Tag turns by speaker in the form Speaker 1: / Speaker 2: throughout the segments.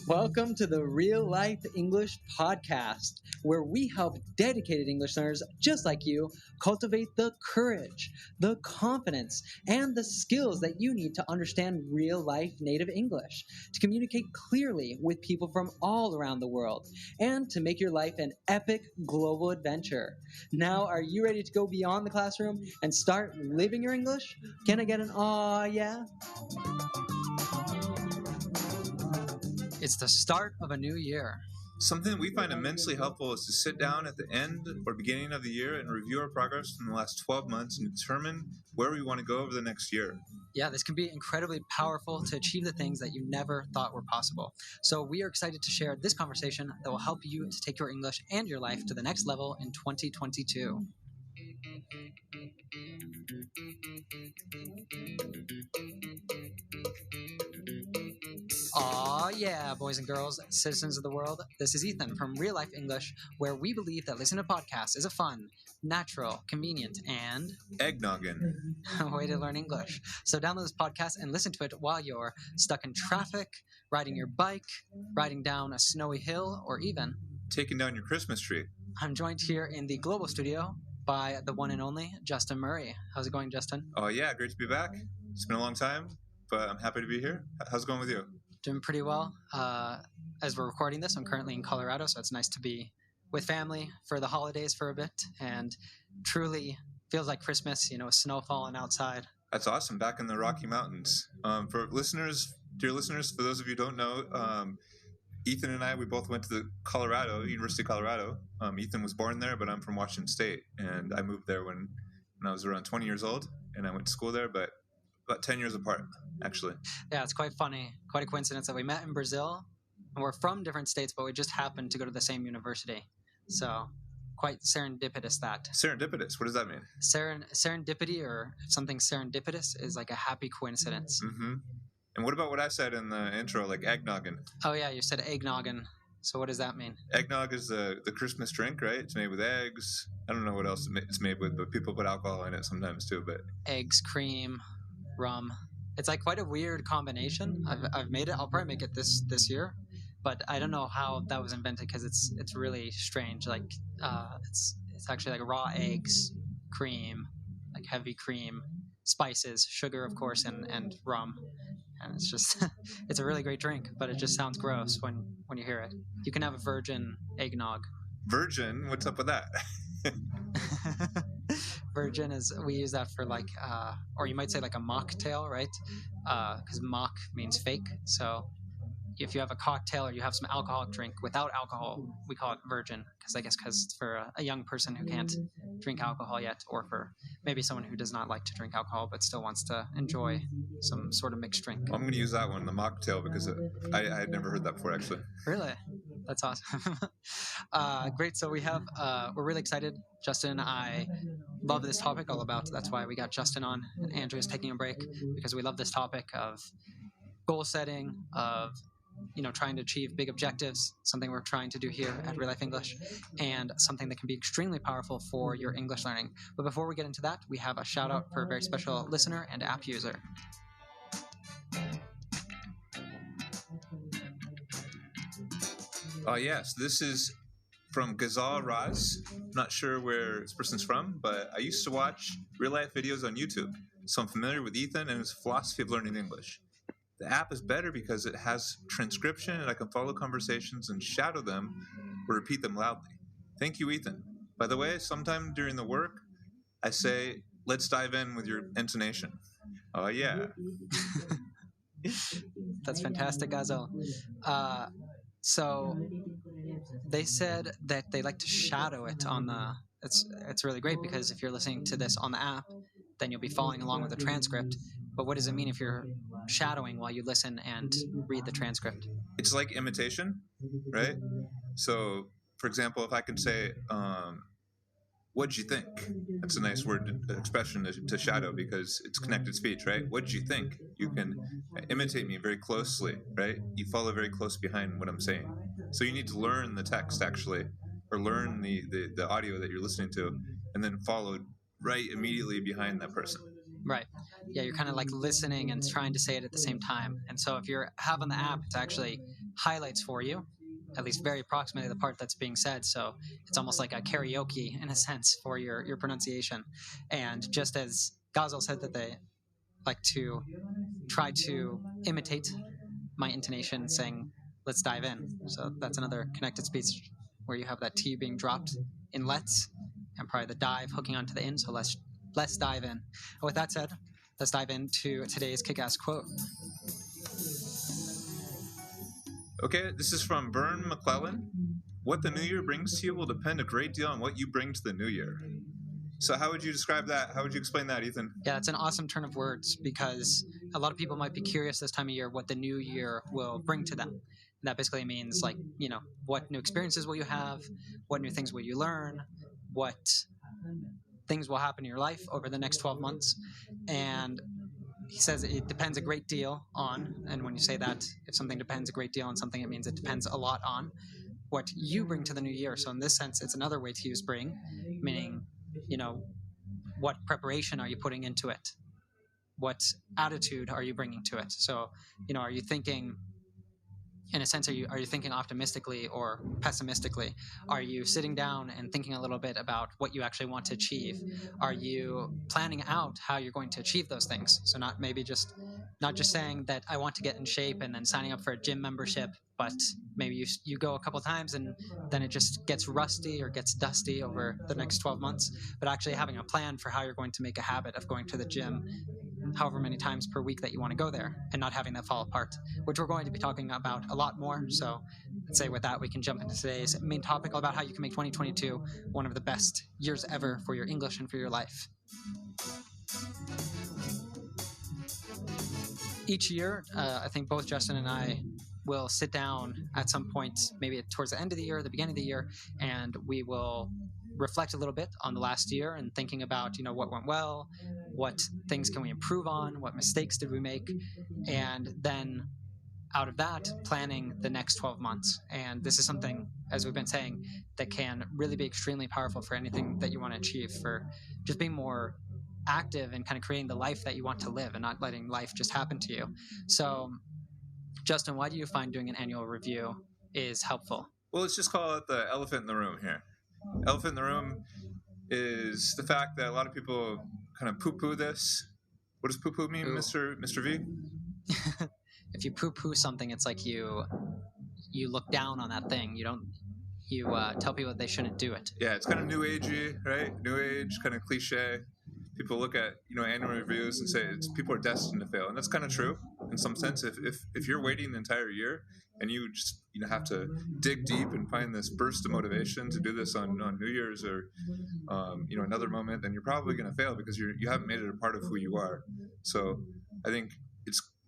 Speaker 1: Welcome to the Real Life English Podcast, where we help dedicated English learners just like you cultivate the courage, the confidence, and the skills that you need to understand real life native English, to communicate clearly with people from all around the world, and to make your life an epic global adventure. Now, are you ready to go beyond the classroom and start living your English? Can I get an aw, yeah? It's the start of a new year.
Speaker 2: Something we find immensely helpful is to sit down at the end or beginning of the year and review our progress from the last 12 months and determine where we want to go over the next year.
Speaker 1: Yeah, this can be incredibly powerful to achieve the things that you never thought were possible. So we are excited to share this conversation that will help you to take your English and your life to the next level in 2022. Aw, yeah, boys and girls, citizens of the world. This is Ethan from Real Life English, where we believe that listening to podcasts is a fun, natural, convenient, and
Speaker 2: Eggnoggin.
Speaker 1: way to learn English. So download this podcast and listen to it while you're stuck in traffic, riding your bike, riding down a snowy hill, or even
Speaker 2: Taking down your Christmas tree.
Speaker 1: I'm joined here in the global studio by the one and only Justin Murray. How's it going, Justin?
Speaker 2: Oh yeah, great to be back. It's been a long time, but I'm happy to be here. How's it going with you?
Speaker 1: Doing pretty well. As we're recording this, I'm currently in Colorado, so it's nice to be with family for the holidays for a bit, and truly feels like Christmas, snow falling outside.
Speaker 2: That's awesome. Back in the Rocky Mountains. For listeners, dear listeners, for those of you who don't know, Ethan and I, we both went to the University of Colorado. Ethan was born there, but I'm from Washington State, and I moved there when I was around 20 years old, and I went to school there, but about 10 years apart, actually.
Speaker 1: Yeah, it's quite funny, quite a coincidence that we met in Brazil, and we're from different states, but we just happened to go to the same university. So quite serendipitous that.
Speaker 2: Serendipitous, what does that mean?
Speaker 1: Serendipity, or something serendipitous, is like a happy coincidence.
Speaker 2: Mm-hmm. And what about what I said in the intro, like eggnoggin?
Speaker 1: Oh yeah, you said eggnoggin. So what does that mean?
Speaker 2: Eggnog is the Christmas drink, right? It's made with eggs. I don't know what else it's made with, but people put alcohol in it sometimes too. But
Speaker 1: eggs, cream, rum. It's like quite a weird combination. I've made it. I'll probably make it this year, but I don't know how that was invented because it's really strange. Like it's actually like raw eggs, cream, like heavy cream, spices, sugar of course, and rum. And it's just it's a really great drink, but it just sounds gross when you hear it. You can have a virgin eggnog.
Speaker 2: Virgin? What's up with that?
Speaker 1: Virgin is, we use that for like, or you might say like a mocktail, right? Because mock means fake. So if you have a cocktail or you have some alcoholic drink without alcohol, we call it virgin. Because it's for a young person who can't drink alcohol yet, or for maybe someone who does not like to drink alcohol but still wants to enjoy some sort of mixed drink.
Speaker 2: I'm going to use that one, the mocktail, because I had never heard that before, actually.
Speaker 1: Really? That's awesome. Great. So we're really excited. Justin and I love this topic all about. That's why we got Justin on, and Andrew is taking a break, because we love this topic of goal setting, of trying to achieve big objectives, something we're trying to do here at Real Life English, and something that can be extremely powerful for your English learning. But before we get into that, we have a shout out for a very special listener and app user.
Speaker 2: Yes, this is from Ghazal Raz. I'm not sure where this person's from, but I used to watch real life videos on YouTube, so I'm familiar with Ethan and his philosophy of learning English. The app is better because it has transcription, and I can follow conversations and shadow them or repeat them loudly. Thank you, Ethan. By the way, sometime during the work, I say, let's dive in with your intonation. Oh, yeah.
Speaker 1: That's fantastic, Gazel. So they said that they like to shadow it on the... It's really great, because if you're listening to this on the app, then you'll be following along with the transcript. But what does it mean if you're shadowing while you listen and read the transcript?
Speaker 2: It's like imitation, right? So, for example, if I can say, what'd you think? That's a nice expression to shadow, because it's connected speech, right? What'd you think? You can imitate me very closely, right? You follow very close behind what I'm saying. So you need to learn the text, actually, or learn the audio that you're listening to, and then follow right immediately behind that person.
Speaker 1: Right. Yeah, you're kind of like listening and trying to say it at the same time. And so if you're having the app, it's actually highlights for you, at least very approximately the part that's being said. So it's almost like a karaoke in a sense for your pronunciation. And just as Ghazal said that they like to try to imitate my intonation saying, let's dive in. So that's another connected speech where you have that T being dropped in let's, and probably the dive hooking onto the in. So let's dive in. And with that said, let's dive into today's kick-ass quote.
Speaker 2: Okay, this is from Vern McClellan. What the new year brings to you will depend a great deal on what you bring to the new year. So how would you describe that? How would you explain that, Ethan?
Speaker 1: Yeah, it's an awesome turn of words because a lot of people might be curious this time of year what the new year will bring to them. And that basically means, like, you know, what new experiences will you have? What new things will you learn? What things will happen in your life over the next 12 months? And he says it depends a great deal on, and when you say that, if something depends a great deal on something, it means it depends a lot on what you bring to the new year. So in this sense, it's another way to use bring, meaning, you know, what preparation are you putting into it? What attitude are you bringing to it? So, you know, are you thinking, in a sense, are you thinking optimistically or pessimistically? Are you sitting down and thinking a little bit about what you actually want to achieve? Are you planning out how you're going to achieve those things? So not just saying that I want to get in shape and then signing up for a gym membership, but maybe you go a couple times and then it just gets rusty or gets dusty over the next 12 months, but actually having a plan for how you're going to make a habit of going to the gym however many times per week that you want to go there and not having that fall apart, which we're going to be talking about a lot more. So I'd say with that, we can jump into today's main topic about how you can make 2022 one of the best years ever for your English and for your life. Each year, I think both Justin and I will sit down at some point, maybe towards the end of the year, the beginning of the year, and we will reflect a little bit on the last year and thinking about, you know, what went well, what things can we improve on, what mistakes did we make, and then out of that, planning the next 12 months. And this is something, as we've been saying, that can really be extremely powerful for anything that you want to achieve, for just being more active and kind of creating the life that you want to live and not letting life just happen to you. So, Justin, why do you find doing an annual review is helpful?
Speaker 2: Well, let's just call it the elephant in the room here. Elephant in the room is the fact that a lot of people kind of poo-poo this. What does poo-poo mean, Mr. V?
Speaker 1: If you poo-poo something, it's like you look down on that thing. You tell people that they shouldn't do it.
Speaker 2: Yeah, it's kind of new agey, right? New age, kind of cliche. People look at, you know, annual reviews and say people are destined to fail, and that's kind of true in some sense. If you're waiting the entire year and you just, you know, have to dig deep and find this burst of motivation to do this on New Year's or you know, another moment, then you're probably going to fail because you haven't made it a part of who you are. So I think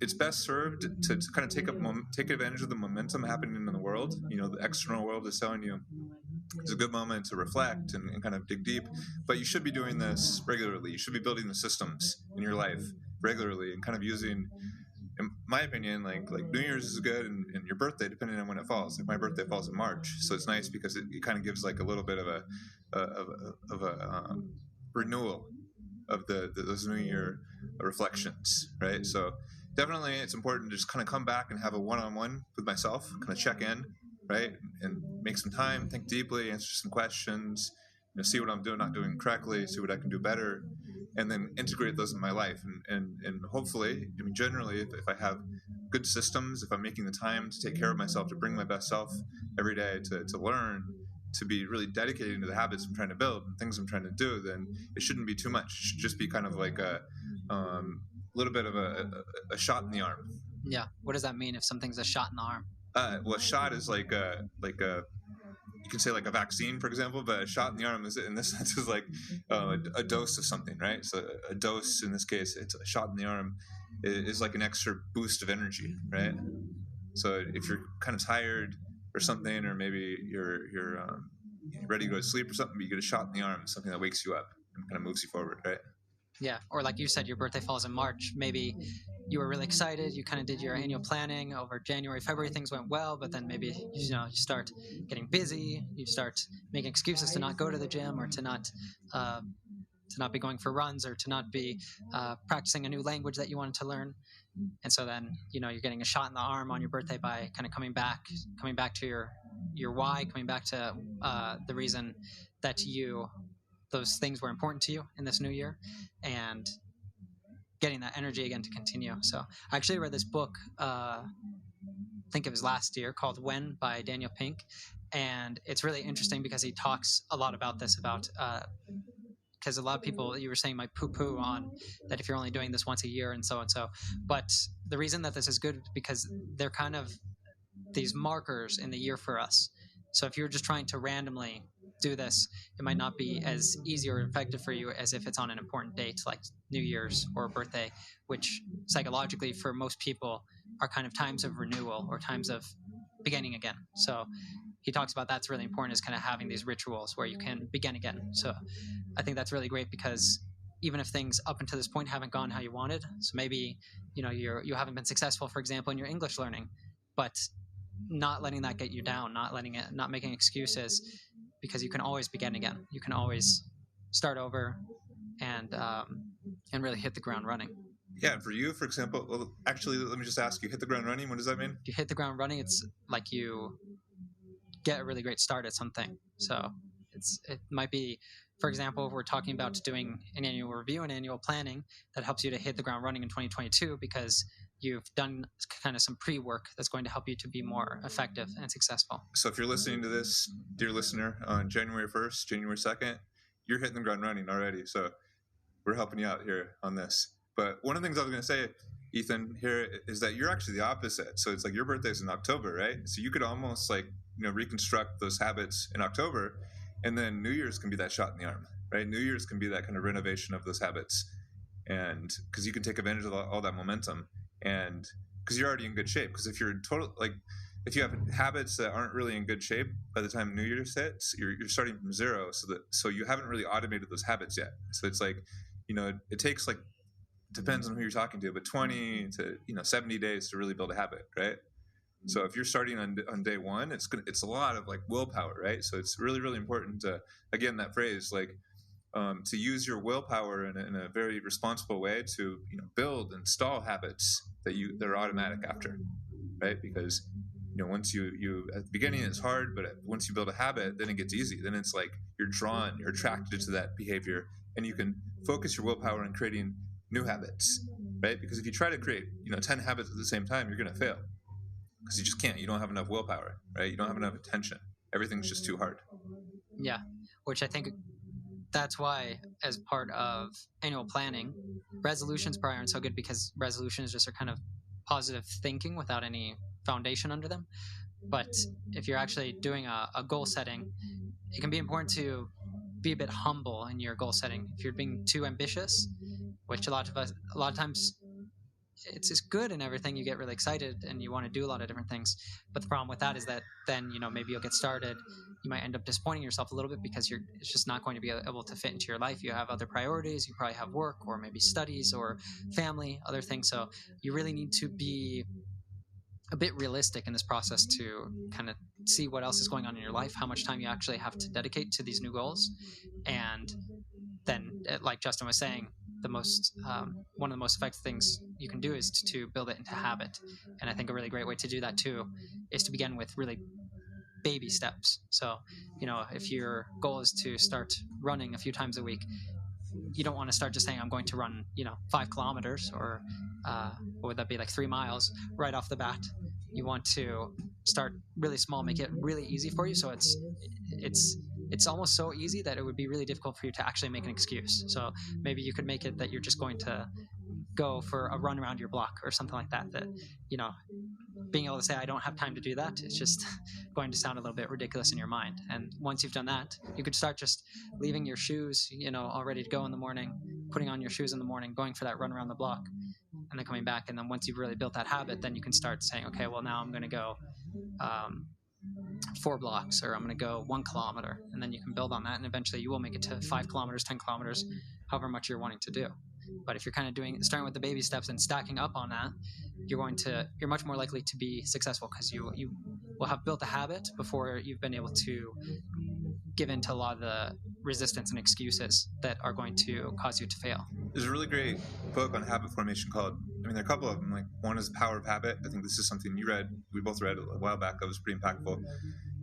Speaker 2: it's best served to kind of take advantage of the momentum happening in the world. You know, the external world is telling you it's a good moment to reflect and kind of dig deep, but you should be doing this regularly. You should be building the systems in your life regularly and kind of using, in my opinion, like New Year's is good and your birthday, depending on when it falls. Like my birthday falls in March, so it's nice because it kind of gives like a little bit of a renewal of those New Year reflections, right? So definitely it's important to just kind of come back and have a one-on-one with myself, kind of check in, right? And make some time, think deeply, answer some questions, you know, see what I'm not doing correctly, see what I can do better, and then integrate those in my life. And hopefully, I mean, generally, if I have good systems, if I'm making the time to take care of myself, to bring my best self every day, to learn, to be really dedicated to the habits I'm trying to build and things I'm trying to do, then it shouldn't be too much. It should just be kind of like a little bit of a shot in the arm.
Speaker 1: Yeah. What does that mean if something's a shot in the arm?
Speaker 2: Well, a shot is like a you can say like a vaccine, for example, but a shot in the arm is, in this sense, is like a dose of something, right? So a dose, in this case, it's a shot in the arm, is like an extra boost of energy, right? So if you're kind of tired or something, or maybe you're ready to go to sleep or something, but you get a shot in the arm, something that wakes you up and kind of moves you forward, right?
Speaker 1: Yeah, or like you said, your birthday falls in March. Maybe you were really excited. You kind of did your annual planning over January, February. Things went well, but then maybe you start getting busy. You start making excuses to not go to the gym or to not be going for runs or to not be practicing a new language that you wanted to learn.
Speaker 3: And so then, you're getting a shot in the arm on your birthday by kind of coming back to your why, coming back to the reason that those things were important to you in this new year, and getting that energy again to continue. So I actually read this book, I think it was last year, called When by Daniel Pink. And it's really interesting because he talks a lot about this, because a lot of people, you were saying, might poo-poo on that if you're only doing this once a year and so and so. But the reason that this is good is because they're kind of these markers in the year for us. So if you're just trying to randomly do this, it might not be as easy or effective for you as if it's on an important date like New Year's or birthday, which psychologically for most people are kind of times of renewal or times of beginning again. So he talks about that's really important, is kind of having these rituals where you can begin again. So I think that's really great, because even if things up until this point haven't gone how you wanted, so maybe you haven't been successful, for example, in your English learning, but not letting that get you down, not making excuses, because you can always begin again. You can always start over and really hit the ground running.
Speaker 2: Yeah, and for you, for example, well, actually, let me just ask you, hit the ground running, what does that mean?
Speaker 3: If you hit the ground running, it's like you get a really great start at something. So it might be, for example, if we're talking about doing an annual review and annual planning, that helps you to hit the ground running in 2022 because you've done kind of some pre-work that's going to help you to be more effective and successful.
Speaker 2: So if you're listening to this, dear listener, on January 1st, January 2nd, you're hitting the ground running already. So we're helping you out here on this. But one of the things I was going to say, Ethan, here is that you're actually the opposite. So it's like your birthday's in October, right? So you could almost reconstruct those habits in October, and then New Year's can be that shot in the arm, right? New Year's can be that kind of renovation of those habits, and because you can take advantage of all that momentum, and because you're already in good shape. Because if you're if you have habits that aren't really in good shape by the time New Year's hits, you're starting from zero, so you haven't really automated those habits yet. So it's like, it takes depends on who you're talking to, but 20 to 70 days to really build a habit, right? So if you're starting on day one, it's a lot of willpower, right? So it's really, really important to, again, that phrase, to use your willpower in a very responsible way to build and install habits that are automatic after, right? Because once you at the beginning it's hard, but once you build a habit, then it gets easy. Then it's like you're attracted to that behavior, and you can focus your willpower on creating new habits, right? Because if you try to create 10 habits at the same time, you're going to fail, because you just can't. You don't have enough willpower, right? You don't have enough attention. Everything's just too hard.
Speaker 3: Yeah, which I think that's why, as part of annual planning, resolutions probably aren't so good, because resolutions just are kind of positive thinking without any foundation under them. But if you're actually doing a goal setting, it can be important to be a bit humble in your goal setting. If you're being too ambitious, which a lot of times it's just good and everything, you get really excited and you want to do a lot of different things. But the problem with that is that then, maybe you'll get started, you might end up disappointing yourself a little bit, because it's just not going to be able to fit into your life. You have other priorities, you probably have work, or maybe studies, or family, other things. So you really need to be a bit realistic in this process to kind of see what else is going on in your life, how much time you actually have to dedicate to these new goals. And then, like Justin was saying, one of the most effective things you can do is to build it into habit. And I think a really great way to do that too is to begin with really baby steps. So, if your goal is to start running a few times a week, you don't want to start just saying, I'm going to run, 5 kilometers, or what would that be, 3 miles right off the bat. You want to start really small, make it really easy for you. So it's almost so easy that it would be really difficult for you to actually make an excuse. So maybe you could make it that you're just going to go for a run around your block or something like that, being able to say, I don't have time to do that, it's just going to sound a little bit ridiculous in your mind. And once you've done that, you could start just leaving your shoes, all ready to go in the morning, putting on your shoes in the morning, going for that run around the block, and then coming back. And then once you've really built that habit, then you can start saying, okay, well, now I'm going to go 4 blocks, or I'm going to go 1 kilometer. And then you can build on that, and eventually you will make it to 5 kilometers, 10 kilometers, however much you're wanting to do. But if you're kind of starting with the baby steps and stacking up on that, you're much more likely to be successful, because you will have built a habit before you've been able to give in to a lot of the resistance and excuses that are going to cause you to fail.
Speaker 2: There's a really great book on habit formation called I mean, there are a couple of them. Like one is Power of Habit. I think this is something we both read a while back. That was pretty impactful.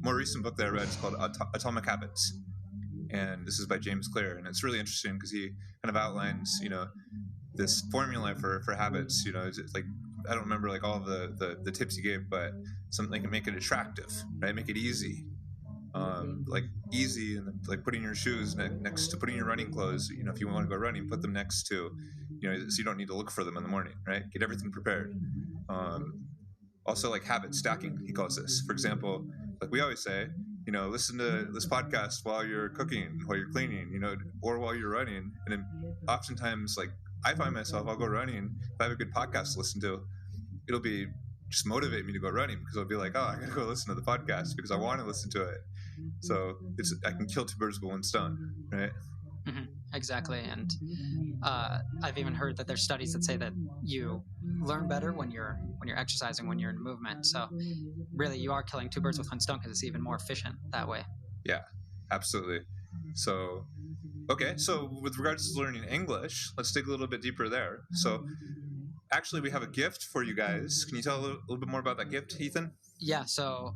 Speaker 2: More recent book that I read is called Atomic Habits, and this is by James Clear, and it's really interesting because he kind of outlines, this formula for habits. It's like, I don't remember like all of the tips he gave, but something like make it attractive, right? Make it easy. Like easy, and like putting your shoes next to putting your running clothes. If you want to go running, put them next to, so you don't need to look for them in the morning, right? Get everything prepared. Also, like habit stacking, he calls this. For example, like we always say, listen to this podcast while you're cooking, while you're cleaning, or while you're running. And then oftentimes, like I find myself, I'll go running. If I have a good podcast to listen to, it'll be just motivate me to go running, because I'll be like, oh, I gotta go listen to the podcast because I want to listen to it. So I can kill two birds with one stone, right?
Speaker 3: Mm-hmm. Exactly. And I've even heard that there's studies that say that you learn better when you're exercising, when you're in movement. So really, you are killing two birds with one stone, because it's even more efficient that way.
Speaker 2: Yeah, absolutely. So, okay. So with regards to learning English, let's dig a little bit deeper there. So actually, we have a gift for you guys. Can you tell a little bit more about that gift, Ethan?
Speaker 3: Yeah. So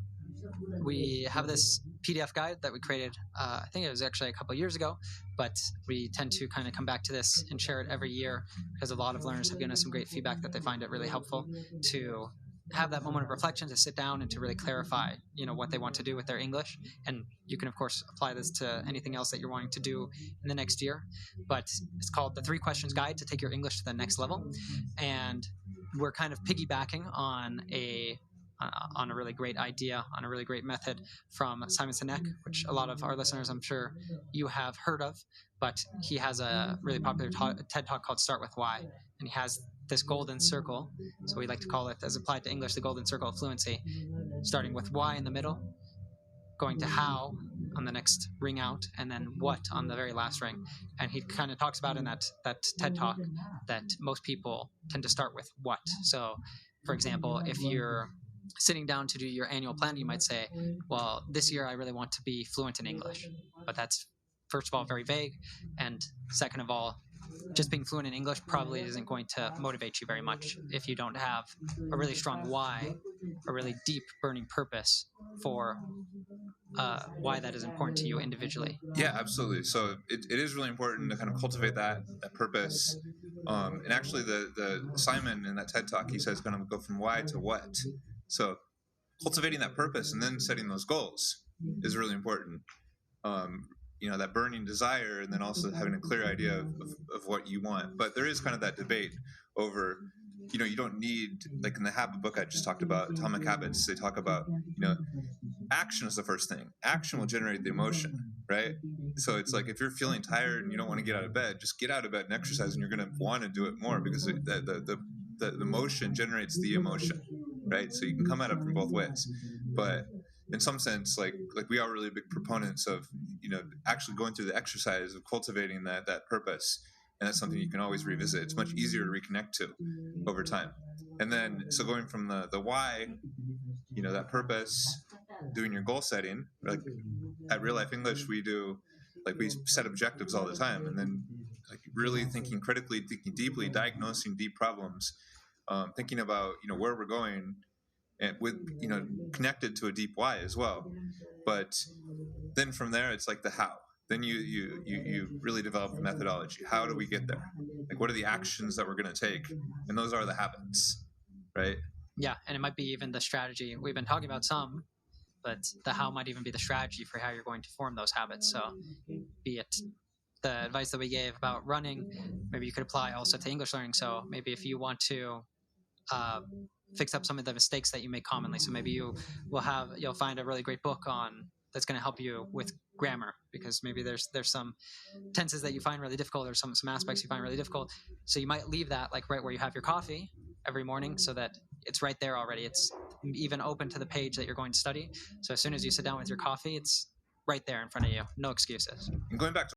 Speaker 3: we have this PDF guide that we created, I think it was actually a couple of years ago, but we tend to kind of come back to this and share it every year, because a lot of learners have given us some great feedback that they find it really helpful to have that moment of reflection, to sit down and to really clarify, what they want to do with their English. And you can, of course, apply this to anything else that you're wanting to do in the next year. But it's called the 3 Questions Guide to Take Your English to the Next Level. And we're kind of piggybacking on a really great idea, on a really great method from Simon Sinek, which a lot of our listeners, I'm sure you have heard of. But he has a really popular TED Talk called Start With Why. And he has this golden circle, so we like to call it, as applied to English, the golden circle of fluency, starting with why in the middle, going to how on the next ring out, and then what on the very last ring. And he kind of talks about in that TED Talk that most people tend to start with what. So, for example, if you're sitting down to do your annual plan, you might say, well, this year I really want to be fluent in English. But that's, first of all, very vague, and second of all, just being fluent in English probably isn't going to motivate you very much if you don't have a really strong why, a really deep burning purpose for why that is important to you individually.
Speaker 2: Yeah, absolutely. So it is really important to kind of cultivate that purpose. And actually, the Simon in that TED Talk, he says kind of go from why to what. So cultivating that purpose and then setting those goals is really important. That burning desire, and then also having a clear idea of what you want. But there is kind of that debate over, you don't need, like in the habit book I just talked about, Atomic Habits, they talk about, action is the first thing. Action will generate the emotion, right? So it's like, if you're feeling tired and you don't want to get out of bed, just get out of bed and exercise, and you're going to want to do it more, because the motion generates the emotion, right? So you can come at it from both ways. But in some sense, like we are really big proponents of, actually going through the exercise of cultivating that purpose. And that's something you can always revisit. It's much easier to reconnect to over time. And then, so going from the why, that purpose, doing your goal setting, like at Real Life English, we set objectives all the time. And then like really thinking critically, thinking deeply, diagnosing deep problems, thinking about, where we're going, and with, connected to a deep why as well. But then from there, it's like the how. Then you really develop the methodology. How do we get there? Like, what are the actions that we're going to take? And those are the habits, right?
Speaker 3: Yeah, and it might be even the strategy. We've been talking about some, but the how might even be the strategy for how you're going to form those habits. So be it the advice that we gave about running, maybe you could apply also to English learning. So maybe if you want to fix up some of the mistakes that you make commonly. So maybe you'll find a really great book on that's going to help you with grammar, because maybe there's some tenses that you find really difficult, or some aspects you find really difficult. So you might leave that like right where you have your coffee every morning, so that it's right there already. It's even open to the page that you're going to study. So as soon as you sit down with your coffee, it's right there in front of you. No excuses.
Speaker 2: And going back to